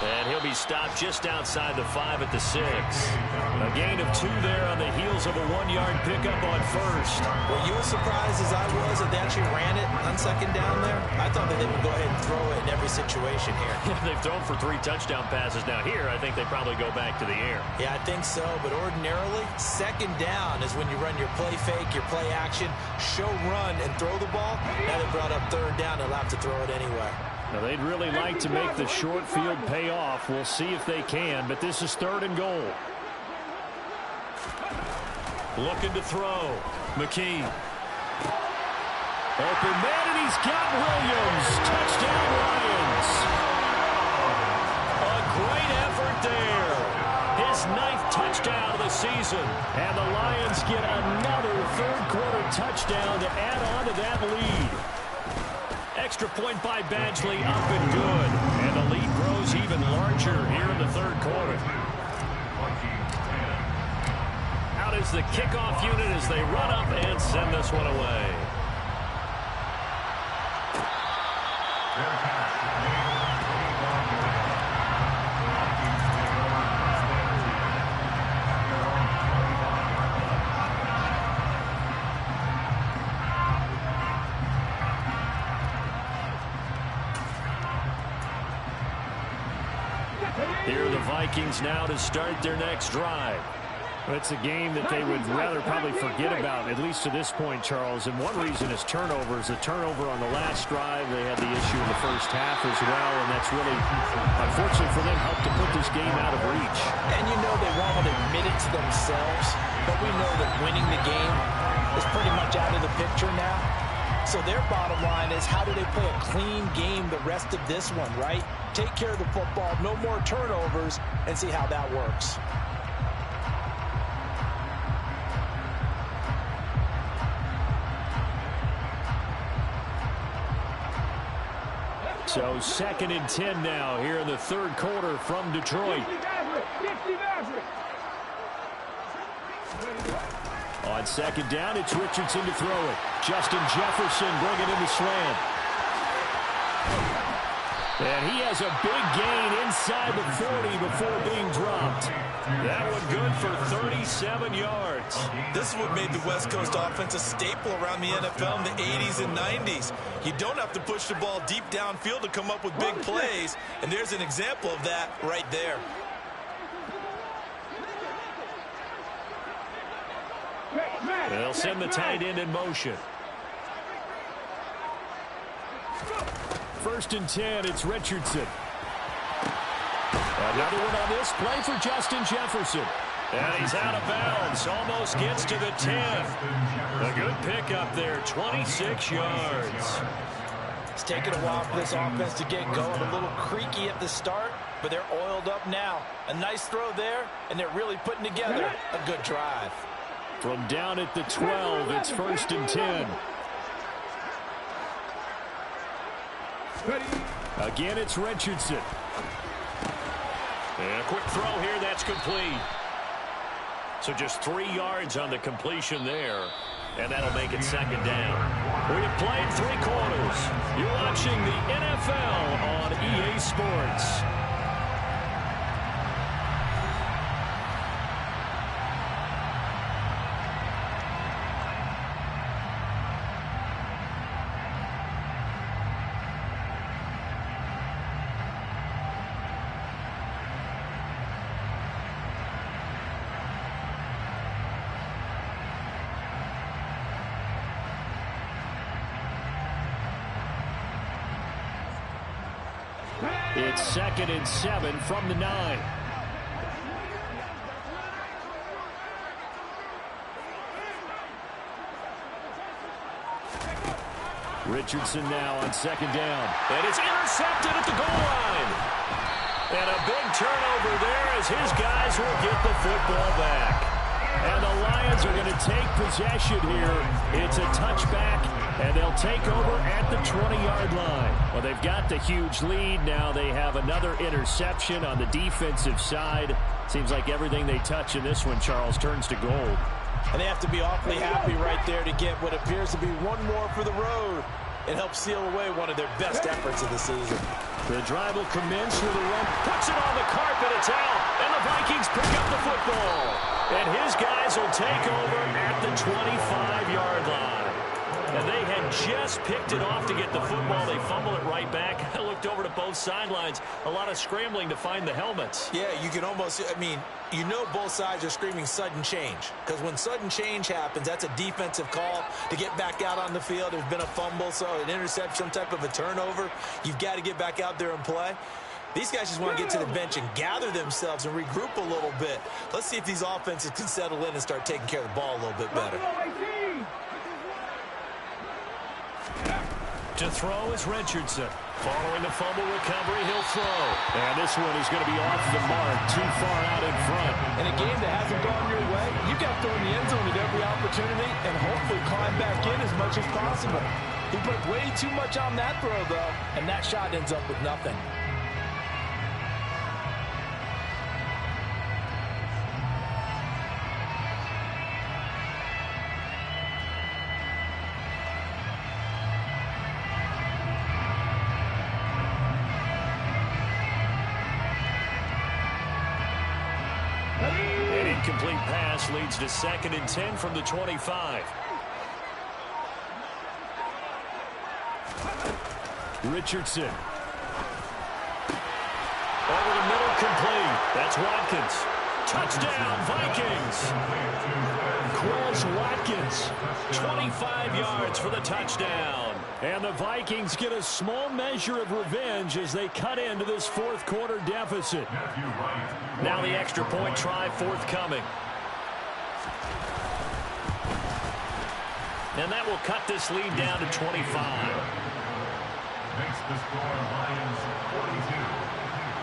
And he'll be stopped just outside the 5 at the 6. A gain of 2 there on the heels of a 1-yard pickup on 1st. Were you as surprised as I was that they actually ran it on 2nd down there? I thought that they would go ahead and throw it in every situation here. They've thrown for 3 touchdown passes. Now here, I think they probably go back to the air. Yeah, I think so. But ordinarily, 2nd down is when you run your play fake, your play action, show run, and throw the ball. Now they brought up 3rd down. They'll have to throw it anyway. Now, they'd really like to make the short field pay off. We'll see if they can, but this is 3rd and goal. Looking to throw. McKee. Open man, and he's got Williams. Touchdown, Lions. A great effort there. His his 9th touchdown of the season. And the Lions get another third-quarter touchdown to add on to that lead. Extra point by Badgley, up and good. And the lead grows even larger here in the third quarter. Out is the kickoff unit as they run up and send this one away. Here are the Vikings now to start their next drive. It's a game that they would rather probably forget about, at least to this point, Charles. And one reason is turnovers. A turnover on the last drive. They had the issue in the first half as well, and that's really, unfortunately for them, helped to put this game out of reach. And you know they won't admit it to themselves, but we know that winning the game is pretty much out of the picture now. So their bottom line is, how do they play a clean game the rest of this one, right? Take care of the football, no more turnovers, and see how that works. So 2nd and 10 now here in the third quarter from Detroit. On 2nd down, it's Richardson to throw it. Justin Jefferson bringing in the slant. And he has a big gain inside the 40 before being dropped. That one good for 37 yards. This is what made the West Coast offense a staple around the NFL in the 80s and 90s. You don't have to push the ball deep downfield to come up with big plays, and there's an example of that right there. They'll send the tight end in motion. 1st and 10, it's Richardson. Another one on this play for Justin Jefferson. And he's out of bounds. Almost gets to the 10. A good pickup there, 26 yards. It's taken a while for this offense to get going. A little creaky at the start, but they're oiled up now. A nice throw there, and they're really putting together a good drive. From down at the 12, it's 1st and 10. Again, it's Richardson. And a quick throw here, that's complete. So just 3 yards on the completion there. And that'll make it 2nd down. We have played 3 quarters. You're watching the NFL on EA Sports. It's 2nd and 7 from the 9. Richardson now on 2nd down. And it's intercepted at the goal line. And a big turnover there as his guys will get the football back. And the Lions are going to take possession here. It's a touchback, and they'll take over at the 20-yard line. Well, they've got the huge lead. Now they have another interception on the defensive side. Seems like everything they touch in this one, Charles, turns to gold. And they have to be awfully happy right there to get what appears to be one more for the road. It helps seal away one of their best efforts of the season. The drive will commence with a run. Puts it on the carpet. It's out. And the Vikings pick up the football. And his guys will take over at the 25-yard line. And they had just picked it off to get the football. They fumble it right back. I looked over to both sidelines. A lot of scrambling to find the helmets. Yeah, you can almost, I mean, you know both sides are screaming sudden change. Because when sudden change happens, that's a defensive call to get back out on the field. There's been a fumble, so an interception, some type of a turnover. You've got to get back out there and play. These guys just want to get to the bench and gather themselves and regroup a little bit. Let's see if these offenses can settle in and start taking care of the ball a little bit better. To throw is Richardson. Following the fumble recovery, he'll throw. And this one is going to be off the mark, too far out in front. In a game that hasn't gone your way, you got to throw in the end zone at every opportunity and hopefully climb back in as much as possible. He put way too much on that throw, though, and that shot ends up with nothing. An incomplete pass leads to 2nd and 10 from the 25. Richardson. Over the middle, complete. That's Watkins. Touchdown, Vikings. Quez Watkins, 25 yards for the touchdown. And the Vikings get a small measure of revenge as they cut into this fourth quarter deficit. Now the extra point try forthcoming. And that will cut this lead down to 25. Makes the score Lions 42,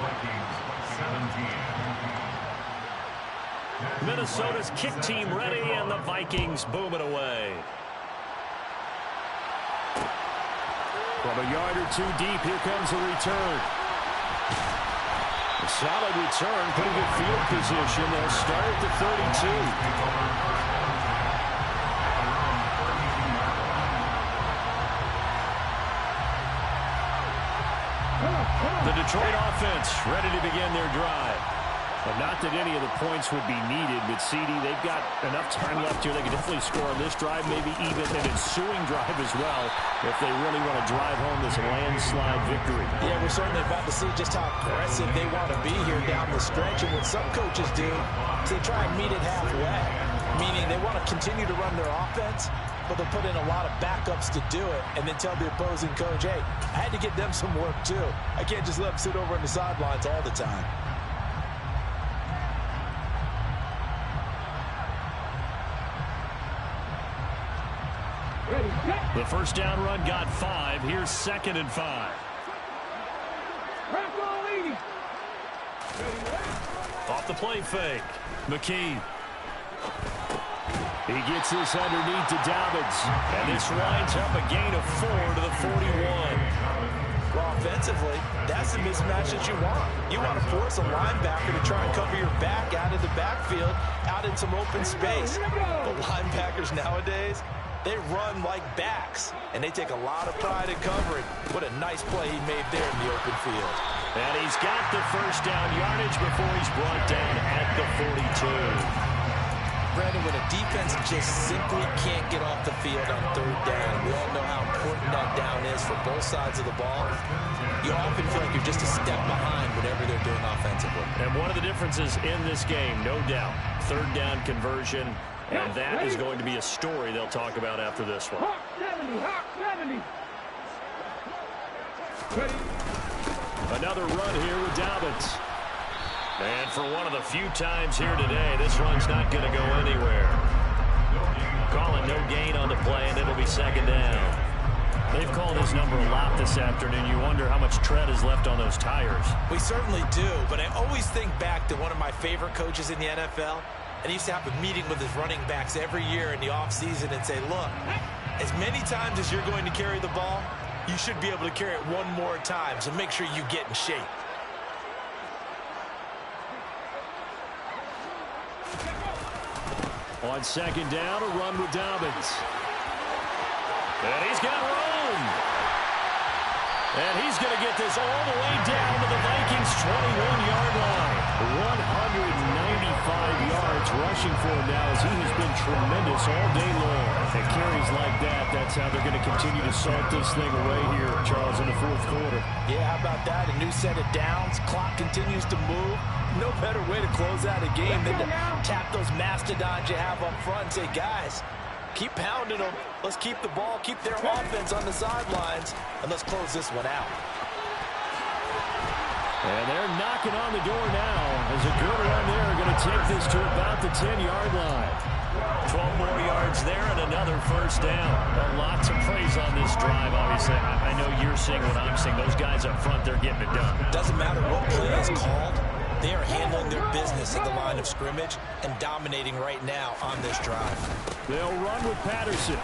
Vikings 17. Minnesota's kick team ready, and the Vikings boom it away. From a yard or two deep, here comes a return. A solid return, pretty good field position. They'll start at the 32. The Detroit offense ready to begin their drive. Well, not that any of the points would be needed, but CD, they've got enough time left here. They can definitely score on this drive, maybe even an ensuing drive as well, if they really want to drive home this landslide victory. Yeah, we're certainly about to see just how aggressive they want to be here down the stretch. And what some coaches do is they try and meet it halfway, meaning they want to continue to run their offense, but they'll put in a lot of backups to do it and then tell the opposing coach, hey, I had to get them some work too. I can't just let them sit over on the sidelines all the time. The first down run got 5. Here's 2nd and 5. Off the play fake. McKee. He gets this underneath to Dobbins. And this winds up a gain of 4 to the 41. Well, offensively, that's the mismatch that you want. You want to force a linebacker to try and cover your back out of the backfield, out in some open space. But linebackers nowadays, they run like backs, and they take a lot of pride in covering. What a nice play he made there in the open field. And he's got the first down yardage before he's brought down at the 42. Brandon, when a defense just simply can't get off the field on 3rd down, we all know how important that down is for both sides of the ball. You often feel like you're just a step behind whatever they're doing offensively. And one of the differences in this game, no doubt, 3rd down conversion. And that is going to be a story they'll talk about after this one. Hawk 70. Another run here with Dobbins. And for one of the few times here today, this run's not going to go anywhere. Calling no gain on the play, and it'll be 2nd down. They've called his number a lot this afternoon. You wonder how much tread is left on those tires. We certainly do, but I always think back to one of my favorite coaches in the NFL. And he used to have a meeting with his running backs every year in the offseason and say, look, as many times as you're going to carry the ball, you should be able to carry it one more time, so make sure you get in shape. On 2nd down, a run with Dobbins. And he's got room. And he's going to get this all the way down to the Vikings' 21-yard line. 195 yards rushing for him now as he has been tremendous all day long. And carries like that, that's how they're going to continue to salt this thing away here, Charles, in the fourth quarter. Yeah, how about that? A new set of downs. Clock continues to move. No better way to close out a game than to tap those mastodons you have up front and say, guys, keep pounding them. Let's keep the ball, keep their offense on the sidelines, and let's close this one out. And they're knocking on the door now as a good run there. Going to take this to about the 10-yard line. 12 more yards there and another first down. A lot to praise on this drive, obviously. I seeing what I'm seeing. Those guys up front, they're getting it done. Doesn't matter what play is called. They are handling their business at the line of scrimmage and dominating right now on this drive. They'll run with Patterson.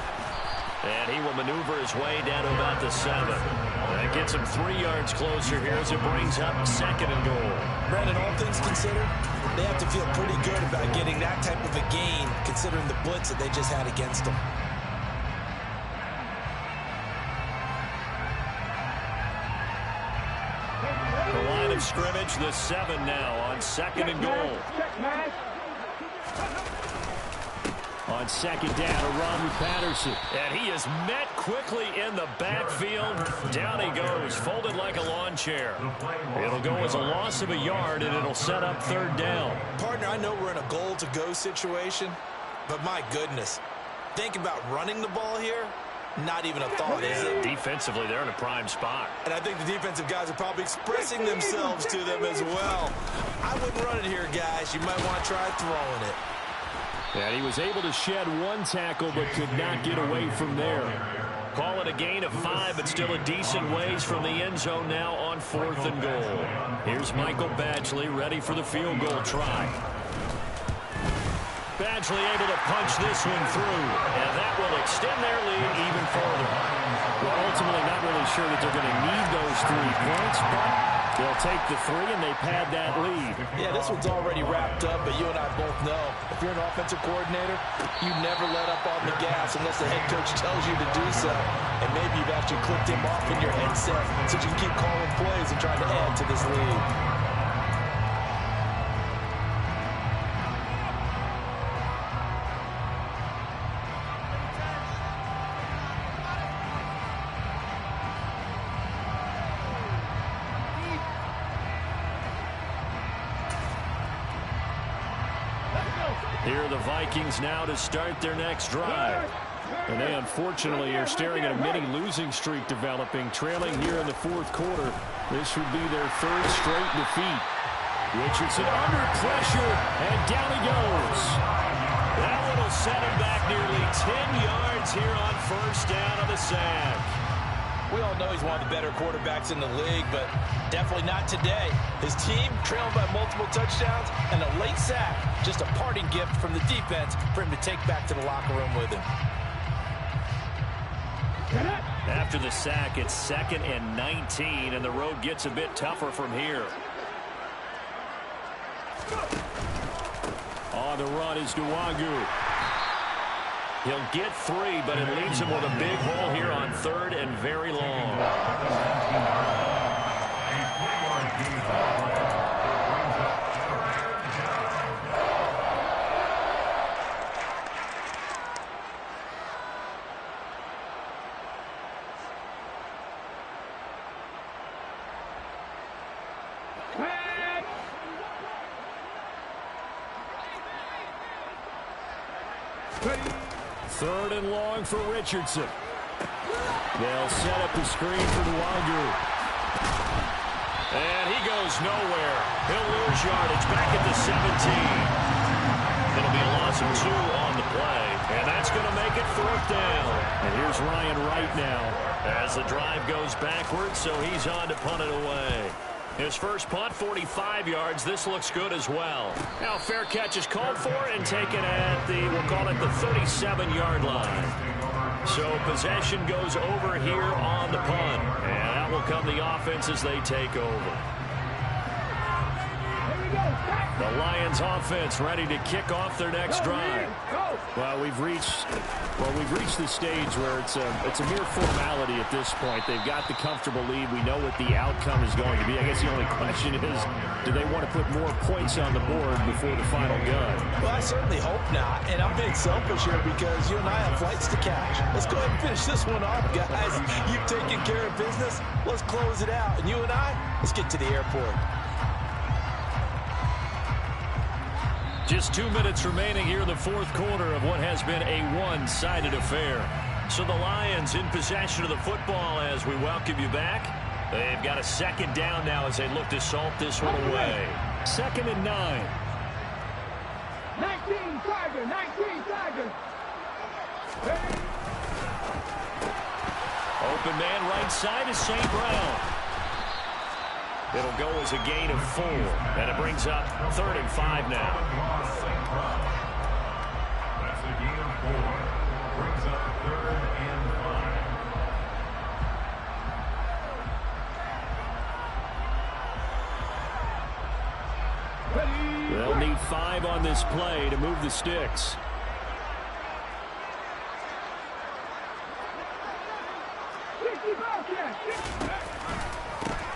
And he will maneuver his way down to about the 7. That gets him 3 yards closer here as it brings up 2nd and goal. Brandon, all things considered, they have to feel pretty good about getting that type of a gain considering the blitz that they just had against them. The line of scrimmage, the 7 now on 2nd and goal. On 2nd down, a run with Patterson. And he is met quickly in the backfield. Down he goes, folded like a lawn chair. It'll go as a loss of a yard, and it'll set up 3rd down. Partner, I know we're in a goal-to-go situation, but my goodness, think about running the ball here. Not even a thought, is it? Defensively, they're in a prime spot. And I think the defensive guys are probably expressing themselves to them as well. I wouldn't run it here, guys. You might want to try throwing it. And he was able to shed 1 tackle, but could not get away from there. Call it a gain of 5, but still a decent ways from the end zone now on 4th and goal. Here's Michael Badgley ready for the field goal try. Badgley able to punch this one through, and that will extend their lead even further. Well, ultimately, not really sure that they're going to need those 3 points, but they'll take the 3, and they pad that lead. Yeah, this one's already wrapped up, but you and I both know if you're an offensive coordinator, you never let up on the gas unless the head coach tells you to do so. And maybe you've actually clicked him off in your headset so you can keep calling plays and trying to add to this lead. Here are the Vikings now to start their next drive. And they unfortunately are staring at a mini losing streak developing, trailing here in the 4th quarter. This would be their 3rd straight defeat. Richardson under pressure, and down he goes. That one will set him back nearly 10 yards here on 1st down on the sack. We all know he's one of the better quarterbacks in the league, but definitely not today. His team trailed by multiple touchdowns and a late sack. Just a parting gift from the defense for him to take back to the locker room with him. After the sack, it's 2nd and 19, and the road gets a bit tougher from here. On the run is Nwangu. He'll get 3, but it leaves him with a big hole here on 3rd and very long. Ready. 3rd and long for Richardson. They'll set up the screen for Nwangu. And he goes nowhere. He'll lose yardage back at the 17. It'll be a loss of 2 on the play. And that's going to make it 4th down. And here's Ryan Wright now. As the drive goes backwards, so he's on to punt it away. His first punt, 45 yards. This looks good as well. Now fair catch is called for and taken at the, we'll call it the 37-yard line. So possession goes over here on the punt. And that will come the offense as they take over. The Lions offense ready to kick off their next drive. Well, we've reached the stage where it's a mere formality at this point. They've got the comfortable lead. We know what the outcome is going to be. I guess the only question is, do they want to put more points on the board before the final gun? Well, I certainly hope not. And I'm being selfish here because you and I have flights to catch. Let's go ahead and finish this one off, guys. You've taken care of business. Let's close it out. And you and I, let's get to the airport. Just 2 minutes remaining here in the 4th quarter of what has been a one-sided affair. So the Lions in possession of the football as we welcome you back. They've got a 2nd down now as they look to salt this one away. 2nd and 9. 19 Tiger. Open man right side is St. Brown. It'll go as a gain of 4, and it brings up 3rd and 5 now. That's a gain of 4. Brings up 3rd and 5. They'll need 5 on this play to move the sticks.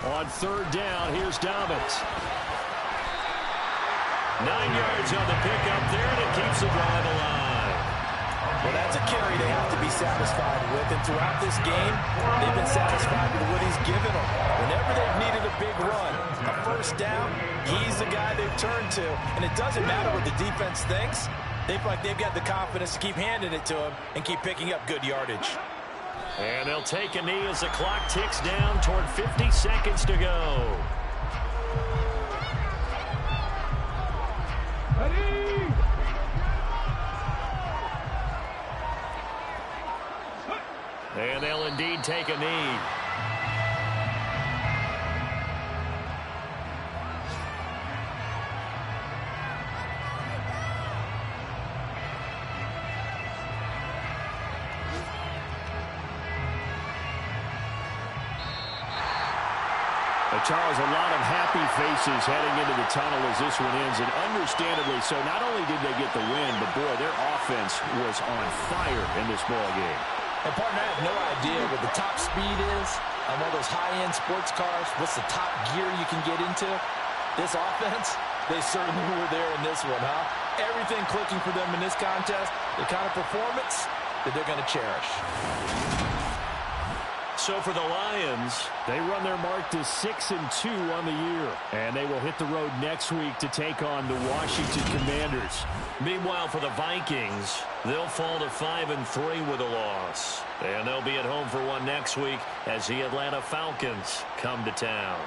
On 3rd down, here's Dobbins. 9 yards on the pickup there, and it keeps the drive alive. Well, that's a carry they have to be satisfied with, and throughout this game, they've been satisfied with what he's given them. Whenever they've needed a big run, a 1st down, he's the guy they've turned to, and it doesn't matter what the defense thinks. They feel like they've got the confidence to keep handing it to him and keep picking up good yardage. And they'll take a knee as the clock ticks down toward 50 seconds to go. And they'll indeed take a knee. Charles, a lot of happy faces heading into the tunnel as this one ends, and understandably so. Not only did they get the win, but boy, their offense was on fire in this ball game. And partner, I have no idea what the top speed is on one of those high-end sports cars. What's the top gear you can get into? This offense, they certainly were there in this one, huh? Everything clicking for them in this contest, the kind of performance that they're going to cherish. So for the Lions, they run their mark to 6-2 on the year, and they will hit the road next week to take on the Washington Commanders. meanwhile for the Vikings, they'll fall to 5-3 with a loss. And they'll be at home for one next week as the Atlanta Falcons come to town.